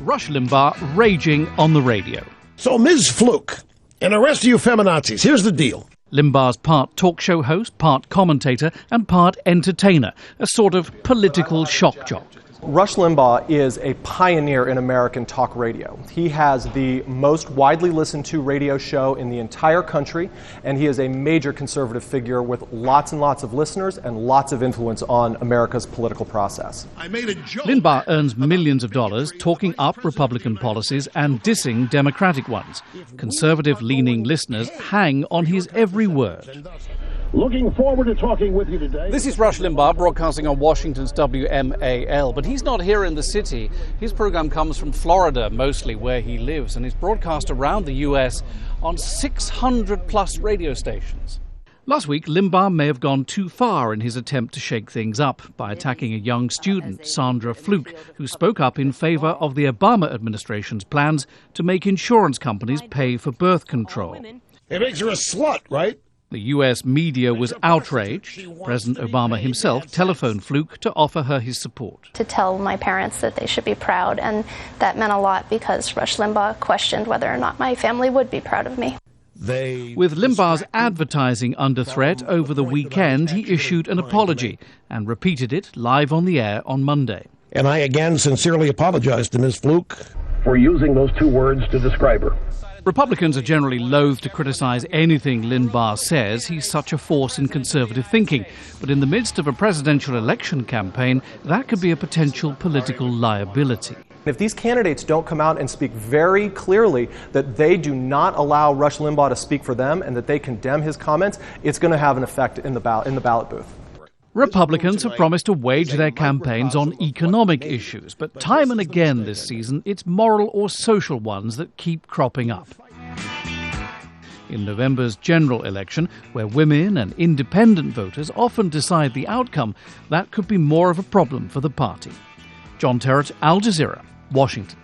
Rush Limbaugh raging on the radio. So, Ms. Fluke, and the rest of you feminazis, here's the deal. Limbaugh's part talk show host, part commentator, and part entertainer, a sort of political shock jock. Rush Limbaugh is a pioneer in American talk radio. He has the most widely listened to radio show in the entire country, and he is a major conservative figure with lots and lots of listeners and lots of influence on America's political process. Limbaugh earns millions of dollars talking up Republican policies and dissing Democratic ones. Conservative-leaning listeners hang on his every word. Looking forward to talking with you today. This is Rush Limbaugh broadcasting on Washington's WMAL, but he's not here in the city. His program comes from Florida, mostly where he lives, and is broadcast around the US on 600 plus radio stations. Last week, Limbaugh may have gone too far in his attempt to shake things up by attacking a young student, Sandra Fluke, who spoke up in favor of the Obama administration's plans to make insurance companies pay for birth control. It makes her a slut, right? The US media was outraged. President Obama himself telephoned Fluke to offer her his support. To tell my parents that they should be proud, and that meant a lot because Rush Limbaugh questioned whether or not my family would be proud of me. With Limbaugh's advertising under threat over the weekend, he issued an apology and repeated it live on the air on Monday. And I again sincerely apologize to Ms. Fluke for using those two words to describe her. Republicans are generally loath to criticize anything Limbaugh says. He's such a force in conservative thinking. But in the midst of a presidential election campaign, that could be a potential political liability. If these candidates don't come out and speak very clearly that they do not allow Rush Limbaugh to speak for them and that they condemn his comments, it's going to have an effect in the ballot booth. Republicans have promised to wage their campaigns on economic issues, but time and again this season, it's moral or social ones that keep cropping up. In November's general election, where women and independent voters often decide the outcome, that could be more of a problem for the party. John Terrett, Al Jazeera, Washington.